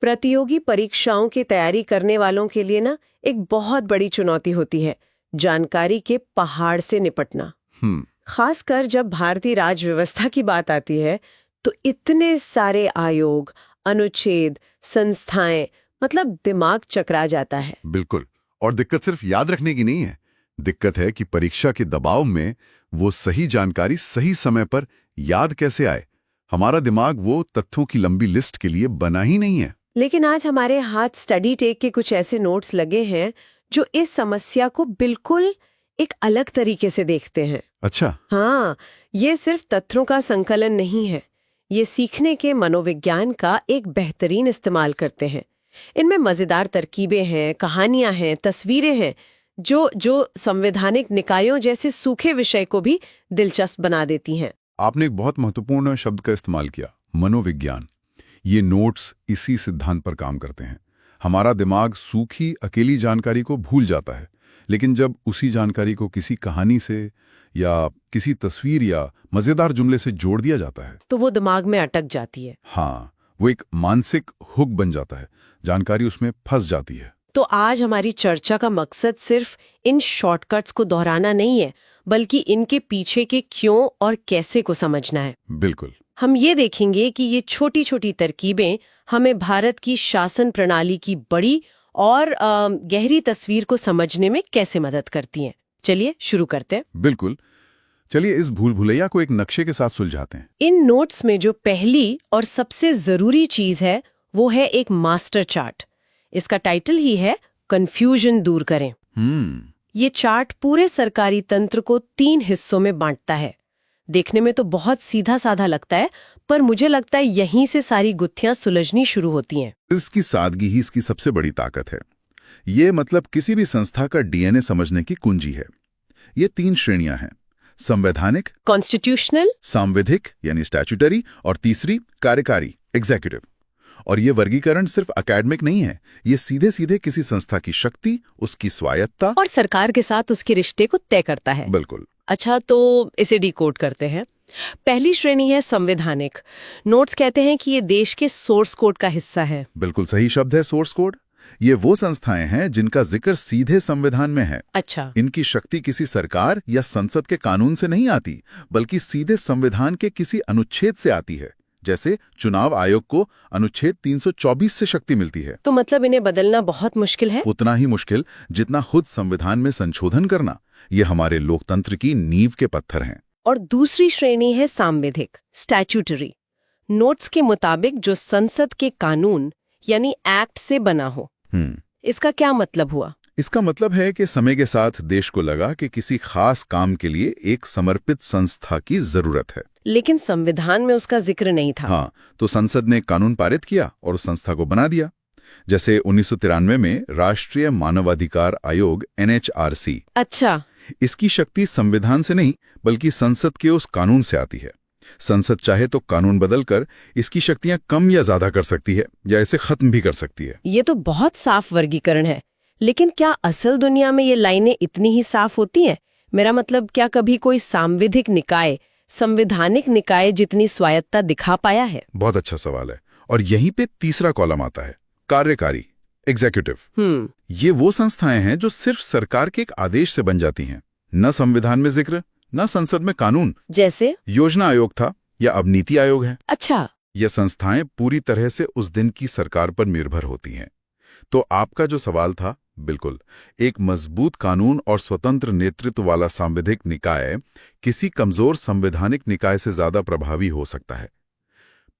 प्रतियोगी परीक्षाओं की तैयारी करने वालों के लिए ना एक बहुत बड़ी चुनौती होती है जानकारी के पहाड़ से निपटना। खासकर जब भारतीय राज व्यवस्था की बात आती है तो इतने सारे आयोग, अनुच्छेद, संस्थाएं, मतलब दिमाग चकरा जाता है। बिल्कुल। और दिक्कत सिर्फ याद रखने की नहीं है, दिक्कत है कि परीक्षा के दबाव में वो सही जानकारी सही समय पर याद कैसे आए। हमारा दिमाग वो तथ्यों की लंबी लिस्ट के लिए बना ही नहीं है। लेकिन आज हमारे हाथ स्टडी टेक के कुछ ऐसे नोट्स लगे हैं जो इस समस्या को बिल्कुल एक अलग तरीके से देखते हैं। अच्छा। हाँ, ये सिर्फ तथ्यों का संकलन नहीं है, ये सीखने के मनोविज्ञान का एक बेहतरीन इस्तेमाल करते हैं। इनमें मजेदार तरकीबें हैं, कहानियां हैं, तस्वीरें हैं जो संवैधानिक निकायों जैसे सूखे विषय को भी दिलचस्प बना देती हैं। आपने एक बहुत महत्वपूर्ण शब्द का इस्तेमाल किया, मनोविज्ञान। ये नोट्स इसी सिद्धांत पर काम करते हैं। हमारा दिमाग सूखी अकेली जानकारी को भूल जाता है, लेकिन जब उसी जानकारी को किसी कहानी से या किसी तस्वीर या मजेदार जुमले से जोड़ दिया जाता है तो वो दिमाग में अटक जाती है। हाँ, वो एक मानसिक हुक बन जाता है, जानकारी उसमें फंस जाती है। तो आज हमारी चर्चा का मकसद सिर्फ इन शॉर्टकट्स को दोहराना नहीं है, बल्कि इनके पीछे के क्यों और कैसे को समझना है। बिल्कुल। हम ये देखेंगे कि ये छोटी छोटी तरकीबें हमें भारत की शासन प्रणाली की बड़ी और गहरी तस्वीर को समझने में कैसे मदद करती हैं। चलिए शुरू करते हैं। बिल्कुल, चलिए इस भूल भुलैया को एक नक्शे के साथ सुलझाते हैं। इन नोट्स में जो पहली और सबसे जरूरी चीज है वो है एक मास्टर चार्ट। इसका टाइटल ही है कंफ्यूजन दूर करें। ये चार्ट पूरे सरकारी तंत्र को 3 हिस्सों में बांटता है। देखने में तो बहुत सीधा साधा लगता है, पर मुझे लगता है यहीं से सारी गुत्थियां सुलझनी शुरू होती हैं। इसकी सादगी ही इसकी सबसे बड़ी ताकत है। ये मतलब किसी भी संस्था का डीएनए समझने की कुंजी है। ये 3 श्रेणियां हैं, संवैधानिक, कॉन्स्टिट्यूशनल, सांविधिक यानी स्टैट्यूटरी, और तीसरी कार्यकारी, एग्जीक्यूटिव। और ये वर्गीकरण सिर्फ एकेडमिक नहीं है, ये सीधे सीधे किसी संस्था की शक्ति, उसकी स्वायत्ता और सरकार के साथ उसके रिश्ते को तय करता है। बिल्कुल। अच्छा, तो इसे डिकोड करते हैं। पहली श्रेणी है संवैधानिक। नोट्स कहते हैं कि ये देश के सोर्स कोड का हिस्सा है। बिल्कुल सही शब्द है, सोर्स कोड। ये वो संस्थाएं हैं जिनका जिक्र सीधे संविधान में है। अच्छा। इनकी शक्ति किसी सरकार या संसद के कानून से नहीं आती, बल्कि सीधे संविधान के किसी अनुच्छेद से आती है। जैसे चुनाव आयोग को अनुच्छेद 324 से शक्ति मिलती है। तो मतलब इन्हें बदलना बहुत मुश्किल है? उतना ही मुश्किल जितना खुद संविधान में संशोधन करना। ये हमारे लोकतंत्र की नींव के पत्थर हैं। और दूसरी श्रेणी है सांविधिक, स्टैट्यूटरी। नोट्स के मुताबिक जो संसद के कानून यानी एक्ट से बना हो। इसका क्या मतलब हुआ? इसका मतलब है कि समय के साथ देश को लगा कि किसी खास काम के लिए एक समर्पित संस्था की जरूरत है, लेकिन संविधान में उसका जिक्र नहीं था। हाँ, तो संसद ने कानून पारित किया और उस संस्था को बना दिया। जैसे 1993 में राष्ट्रीय मानवाधिकार आयोग NHRC। अच्छा। इसकी शक्ति संविधान से नहीं बल्कि संसद के उस कानून से आती है। संसद चाहे तो कानून बदलकर इसकी शक्तियां कम या ज्यादा कर सकती है या इसे खत्म भी कर सकती है। ये तो बहुत साफ वर्गीकरण है, लेकिन क्या असल दुनिया में ये लाइनें इतनी ही साफ होती हैं? मेरा मतलब, क्या कभी कोई सांविधिक निकाय संवैधानिक निकाय जितनी स्वायत्ता दिखा पाया है? बहुत अच्छा सवाल है। और यहीं पे तीसरा कॉलम आता है, कार्यकारी, एग्जीक्यूटिव। ये वो संस्थाएं हैं जो सिर्फ सरकार के एक आदेश से बन जाती हैं। न संविधान में जिक्र, न संसद में कानून। जैसे योजना आयोग था या अब नीति आयोग है। अच्छा। ये संस्थाएं पूरी तरह से उस दिन की सरकार पर निर्भर होती हैं। तो आपका जो सवाल था, बिल्कुल, एक मजबूत कानून और स्वतंत्र नेतृत्व वाला सांविधिक निकाय किसी कमजोर संवैधानिक निकाय से ज्यादा प्रभावी हो सकता है,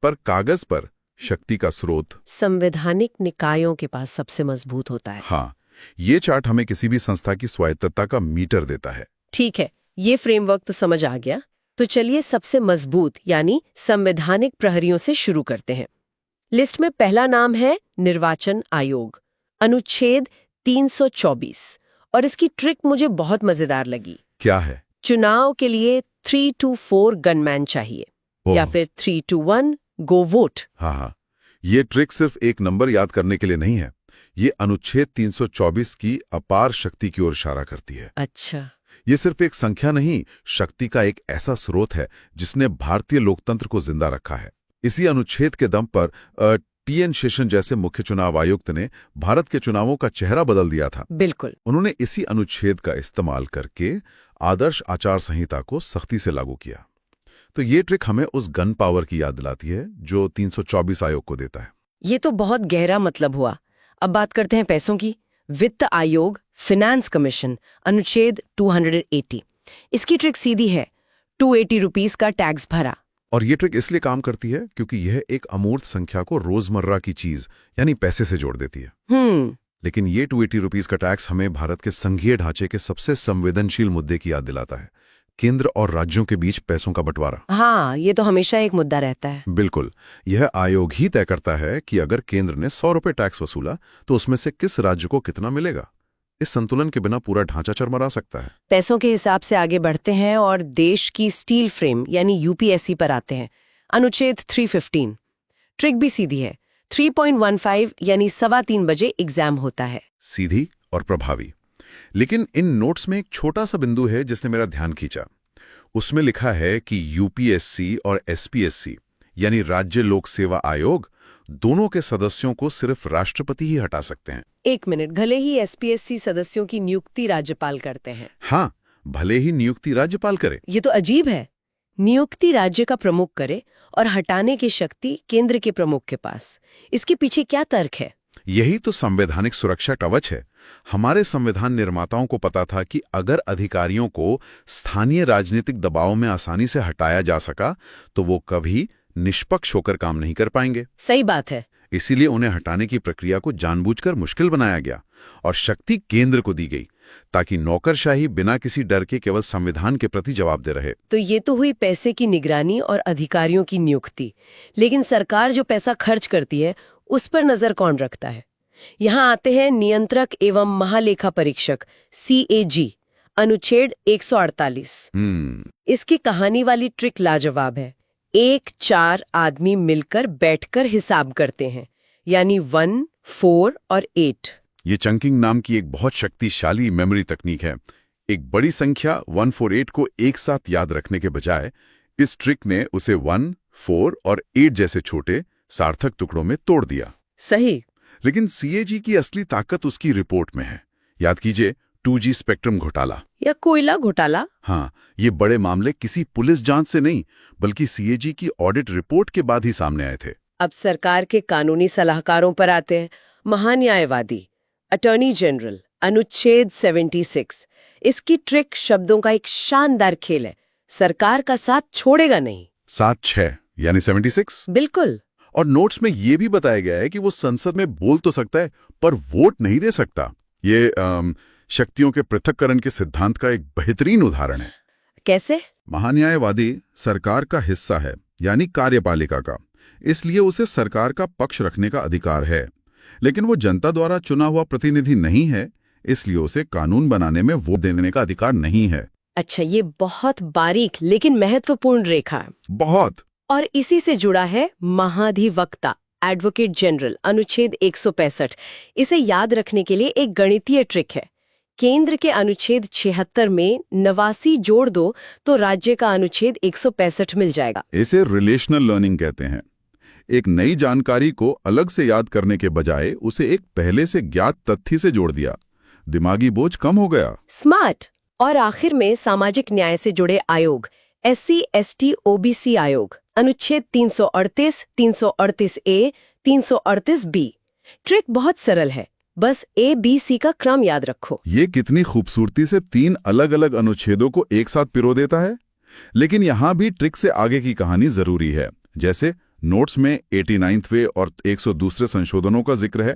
पर कागज पर शक्ति का स्रोत संवैधानिक निकायों के पास सबसे मजबूत होता है। हाँ, ये चार्ट हमें किसी भी संस्था की स्वायत्तता का मीटर देता है। ठीक है, ये फ्रेमवर्क तो समझ आ गया। तो चलिए सबसे मजबूत यानी संवैधानिक प्रहरियों से शुरू करते हैं। लिस्ट में पहला नाम है निर्वाचन आयोग, अनुच्छेद 324। और इसकी ट्रिक मुझे बहुत मजेदार लगी। क्या है? चुनाव के लिए 3 to 4 गनमैन चाहिए, या फिर 3 to 1 गो वोट। हाँ, ये ट्रिक सिर्फ एक नंबर याद करने के लिए नहीं है, ये अनुच्छेद 324 की अपार शक्ति की ओर इशारा करती है। अच्छा। ये सिर्फ एक संख्या नहीं, शक्ति का एक ऐसा स्रोत है जिसने भारतीय लोकतंत्र को जिंदा रखा है। इसी अनुच्छेद के दम पर टी.एन. शेषन जैसे मुख्य चुनाव आयुक्त ने भारत के चुनावों का चेहरा बदल दिया था। बिल्कुल। उन्होंने इसी अनुच्छेद का इस्तेमाल करके आदर्श आचार संहिता को सख्ती से लागू किया। तो ये ट्रिक हमें उस गन पावर की याद दिलाती है जो 324 आयोग को देता है। ये तो बहुत गहरा मतलब हुआ। अब बात करते हैं पैसों की। वित्त आयोग, फिनेंस कमीशन, अनुच्छेद 280। इसकी ट्रिक सीधी है, 280 रुपीस का टैक्स भरा। और ये ट्रिक इसलिए काम करती है क्योंकि यह एक अमूर्त संख्या को रोजमर्रा की चीज यानी पैसे से जोड़ देती है। लेकिन ये 280 रुपीस का टैक्स हमें भारत के संघीय ढांचे के सबसे संवेदनशील मुद्दे की याद दिलाता है, केंद्र और राज्यों के बीच पैसों का बंटवारा। हाँ, ये तो हमेशा एक मुद्दा रहता है। बिल्कुल। यह आयोग ही तय करता है कि अगर केंद्र ने 100 रुपए टैक्स वसूला तो उसमें से किस राज्य को कितना मिलेगा। इस संतुलन के बिना पूरा ढांचा चरमरा सकता है। पैसों के हिसाब से आगे बढ़ते हैं और देश की स्टील फ्रेम यानी यूपीएससी पर आते हैं। अनुच्छेद 315। ट्रिक भी सीधी है, 3.15 यानी 3:15 बजे एग्जाम होता है। सीधी और प्रभावी। लेकिन इन नोट्स में एक छोटा सा बिंदु है जिसने मेरा ध्यान खींचा। उसमें लिखा है कि यूपीएससी और एसपीएससी यानी राज्य लोक सेवा आयोग दोनों के सदस्यों को सिर्फ राष्ट्रपति ही हटा सकते हैं। एक मिनट, भले ही एसपीएससी सदस्यों की नियुक्ति राज्यपाल करते हैं। हाँ, भले ही नियुक्ति राज्यपाल करे। ये तो अजीब है। नियुक्ति राज्य का प्रमुख करे और हटाने की शक्ति केंद्र के प्रमुख के पास। इसके पीछे क्या तर्क है? यही तो संवैधानिक सुरक्षा कवच है। हमारे संविधान निर्माताओं को पता था कि अगर अधिकारियों को स्थानीय राजनीतिक दबाव में आसानी से हटाया जा सका तो वो कभी निष्पक्ष होकर काम नहीं कर पाएंगे। सही बात है। इसीलिए उन्हें हटाने की प्रक्रिया को जानबूझकर मुश्किल बनाया गया और शक्ति केंद्र को दी गई ताकि नौकरशाही बिना किसी डर के केवल संविधान के प्रति जवाब दे रहे। तो ये तो हुई पैसे की निगरानी और अधिकारियों की नियुक्ति। लेकिन सरकार जो पैसा खर्च करती है उस पर नजर कौन रखता है? यहाँ आते हैं नियंत्रक एवं महालेखा परीक्षक CAG, अनुच्छेद 148। इसकी कहानी वाली ट्रिक लाजवाब है। 1-4 आदमी मिलकर बैठकर हिसाब करते हैं, यानी 1, 4 और 8। ये चंकिंग नाम की एक बहुत शक्तिशाली मेमोरी तकनीक है। एक बड़ी संख्या 148 को एक साथ याद रखने के बजाय इस ट्रिक ने उसे 1, 4 और 8 जैसे छोटे सार्थक टुकड़ों में तोड़ दिया। सही। लेकिन CAG की असली ताकत उसकी रिपोर्ट में है। याद कीजिए 2G स्पेक्ट्रम घोटाला या कोयला घोटाला। हाँ, ये बड़े मामले किसी पुलिस जांच से नहीं बल्कि CAG की ऑडिट रिपोर्ट के बाद ही सामने आए थे। अब सरकार के कानूनी सलाहकारों पर आते हैं। महान्यायवादी, अटॉर्नी जनरल, अनुच्छेद 76। इसकी ट्रिक शब्दों का एक शानदार खेल है। सरकार का साथ छोड़ेगा नहीं। 7-6 यानी 76। बिल्कुल। और नोट्स में ये भी बताया गया है कि वो संसद में बोल तो सकता है पर वोट नहीं दे सकता। ये शक्तियों के पृथक्करण के सिद्धांत का एक बेहतरीन उदाहरण है। कैसे? महान्यायवादी सरकार का हिस्सा है यानी कार्यपालिका का, इसलिए उसे सरकार का पक्ष रखने का अधिकार है। लेकिन वो जनता द्वारा चुना हुआ प्रतिनिधि नहीं है, इसलिए उसे कानून बनाने में वोट देने का अधिकार नहीं है। अच्छा, ये बहुत बारीक लेकिन महत्वपूर्ण रेखा है। बहुत। और इसी से जुड़ा है महाधिवक्ता, एडवोकेट जनरल, अनुच्छेद 165। इसे याद रखने के लिए एक गणितीय ट्रिक है। केंद्र के अनुच्छेद 76 में 89 जोड़ दो तो राज्य का अनुच्छेद 165 मिल जाएगा। इसे रिलेशनल लर्निंग कहते हैं। एक नई जानकारी को अलग से याद करने के बजाय उसे एक पहले से ज्ञात तथ्य से जोड़ दिया। दिमागी बोझ कम हो गया। स्मार्ट। और आखिर में सामाजिक न्याय से जुड़े आयोग, SC, ST, OBC आयोग, अनुच्छेद 338, 338A, 338B। ट्रिक बहुत सरल है, बस ABC का क्रम याद रखो। ये कितनी खूबसूरती से 3 अलग-अलग अनुच्छेदों को एक साथ पिरो देता है। लेकिन यहाँ भी ट्रिक से आगे की कहानी जरूरी है। जैसे नोट्स में 89वें और 102वें संशोधनों का जिक्र है।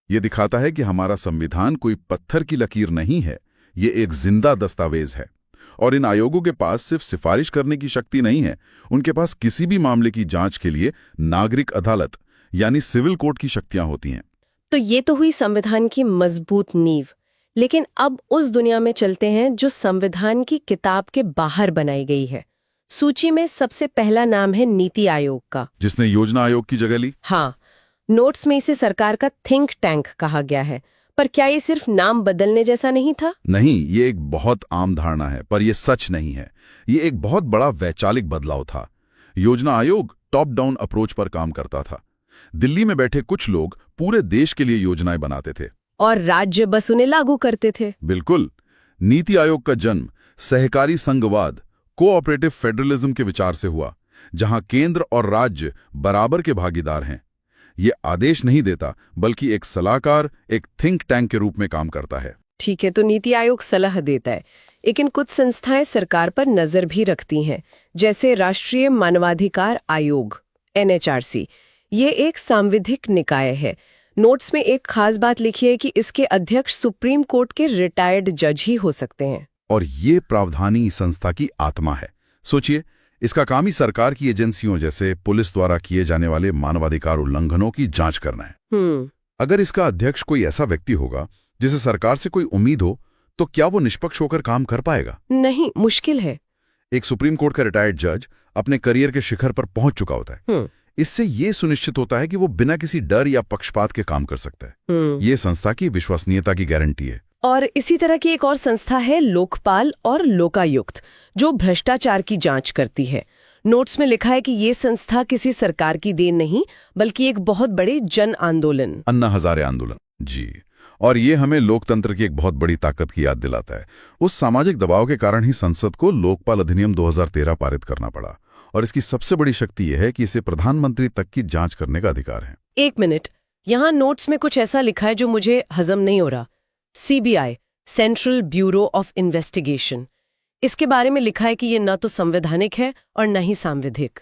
ये दिखाता है कि हमारा संविधान कोई पत्थर की लकीर नहीं है, ये एक जिंदा दस्तावेज है। और इन आयोगों के पास सिर्फ सिफारिश करने की शक्ति नहीं है, उनके पास किसी भी मामले की जांच के लिए नागरिक अदालत यानी सिविल कोर्ट की शक्तियां होती हैं। तो ये तो हुई संविधान की मजबूत नींव। लेकिन अब उस दुनिया में चलते हैं जो संविधान की किताब के बाहर बनाई गई है। सूची में सबसे पहला नाम है नीति आयोग का, जिसने योजना आयोग की जगह ली। हाँ, नोट्स में इसे सरकार का थिंक टैंक कहा गया है। पर क्या ये सिर्फ नाम बदलने जैसा नहीं था? नहीं, ये एक बहुत आम धारणा है, पर यह सच नहीं है। ये एक बहुत बड़ा वैचारिक बदलाव था। योजना आयोग टॉप डाउन अप्रोच पर काम करता था। दिल्ली में बैठे कुछ लोग पूरे देश के लिए योजनाएं बनाते थे और राज्य बस उन्हें लागू करते थे। बिल्कुल। नीति आयोग का जन्म सहकारी संघवाद, कोऑपरेटिव फेडरलिज्म के विचार से हुआ, जहां केंद्र और राज्य बराबर के भागीदार हैं। ये आदेश नहीं देता, बल्कि एक सलाहकार, एक थिंक टैंक के रूप में काम करता है। ठीक है, तो नीति आयोग सलाह देता है, लेकिन कुछ संस्थाएं सरकार पर नजर भी रखती हैं, जैसे राष्ट्रीय मानवाधिकार आयोग NHRC। ये एक सांविधिक निकाय है। नोट्स में एक खास बात लिखी है कि इसके अध्यक्ष सुप्रीम कोर्ट के रिटायर्ड जज ही हो सकते हैं। और ये प्रावधानी संस्था की आत्मा है। सोचिए, इसका काम ही सरकार की एजेंसियों जैसे पुलिस द्वारा किए जाने वाले मानवाधिकार उल्लंघनों की जांच करना है। अगर इसका अध्यक्ष कोई ऐसा व्यक्ति होगा जिसे सरकार से कोई उम्मीद हो, तो क्या वो निष्पक्ष होकर काम कर पाएगा? नहीं, मुश्किल है। एक सुप्रीम कोर्ट का रिटायर्ड जज अपने करियर के शिखर पर पहुंच चुका होता है। इससे ये सुनिश्चित होता है कि वो बिना किसी डर या पक्षपात के काम कर सकता है। ये संस्था की विश्वसनीयता की गारंटी है। और इसी तरह की एक और संस्था है लोकपाल और लोकायुक्त, जो भ्रष्टाचार की जांच करती है। नोट्स में लिखा है कि ये संस्था किसी सरकार की देन नहीं, बल्कि एक बहुत बड़े जन आंदोलन, अन्ना हजारे आंदोलन, जी। और ये हमें लोकतंत्र की एक बहुत बड़ी ताकत की याद दिलाता है। उस सामाजिक दबाव के कारण ही संसद को लोकपाल अधिनियम 2013 पारित करना पड़ा। और इसकी सबसे बड़ी शक्ति यह है कि इसे प्रधानमंत्री तक की जांच करने का अधिकार है। एक मिनट, यहाँ नोट्स में कुछ ऐसा लिखा है जो मुझे हजम नहीं हो रहा। CBI, central bureau of investigation, इसके बारे में लिखा है कि ये न तो संवैधानिक है और न ही सांविधिक।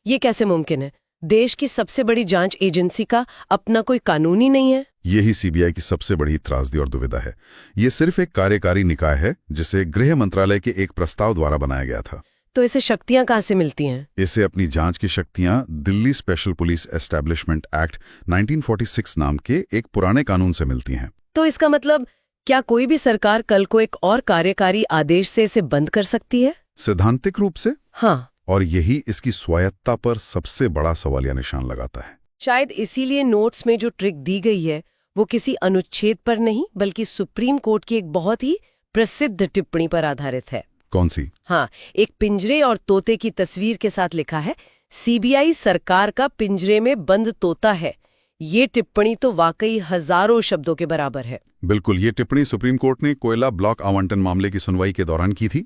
ये कैसे मुमकिन है? देश की सबसे बड़ी जांच एजेंसी का अपना कोई कानून ही नहीं है। यही CBI की सबसे बड़ी त्रासदी और दुविधा है। ये सिर्फ एक कार्यकारी निकाय है जिसे गृह मंत्रालय के एक प्रस्ताव द्वारा बनाया गया था। तो इसे शक्तियां कहां से मिलती हैं? इसे अपनी जांच की शक्तियां Delhi special police establishment act 1946 नाम के एक पुराने कानून से मिलती हैं। तो इसका मतलब क्या कोई भी सरकार कल को एक और कार्यकारी आदेश से इसे बंद कर सकती है? सैद्धांतिक रूप से हाँ। और यही इसकी स्वायत्तता पर सबसे बड़ा सवालिया निशान लगाता है। शायद इसीलिए नोट्स में जो ट्रिक दी गई है वो किसी अनुच्छेद पर नहीं, बल्कि सुप्रीम कोर्ट की एक बहुत ही प्रसिद्ध टिप्पणी पर आधारित है। कौन सी? हाँ, एक पिंजरे और तोते की तस्वीर के साथ लिखा है, CBI सरकार का पिंजरे में बंद तोता है। ये टिप्पणी तो वाकई हजारों शब्दों के बराबर है। बिल्कुल। ये टिप्पणी सुप्रीम कोर्ट ने कोयला ब्लॉक आवंटन मामले की सुनवाई के दौरान की थी।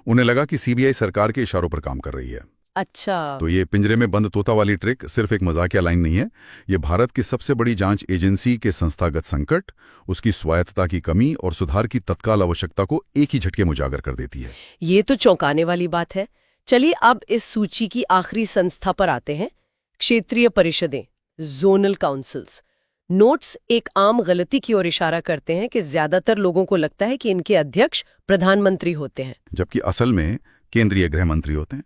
उन्हें लगा कि CBI सरकार के इशारों पर काम कर रही है। अच्छा। तो ये पिंजरे में बंद तोता वाली ट्रिक सिर्फ एक मजाकिया लाइन नहीं है। ये भारत की सबसे बड़ी जांच एजेंसी के संस्थागत संकट, उसकी स्वायत्तता की कमी और सुधार की तत्काल आवश्यकता को एक ही झटके में उजागर कर देती है। ये तो चौंकाने वाली बात है। चलिए अब इस सूची की आखिरी संस्था पर आते हैं, क्षेत्रीय परिषदें, जोनल काउंसिल्स। नोट्स एक आम गलती की ओर इशारा करते हैं कि ज्यादातर लोगों को लगता है कि इनके अध्यक्ष प्रधानमंत्री होते हैं, जबकि असल में केंद्रीय गृह मंत्री होते हैं।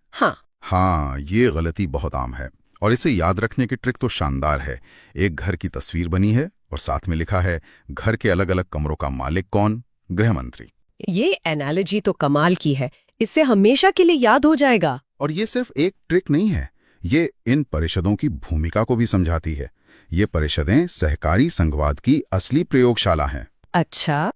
हाँ, ये गलती बहुत आम है और इसे याद रखने की ट्रिक तो शानदार है। एक घर की तस्वीर बनी है और साथ में लिखा है घर के अलग अलग कमरों का मालिक कौन? गृह मंत्री। ये एनालॉजी तो कमाल की है, इससे हमेशा के लिए याद हो जाएगा। और ये सिर्फ एक ट्रिक नहीं है, ये इन परिषदों की भूमिका को भी समझाती है। ये परिषदें सहकारी संघवाद की असली प्रयोगशाला हैं। अच्छा।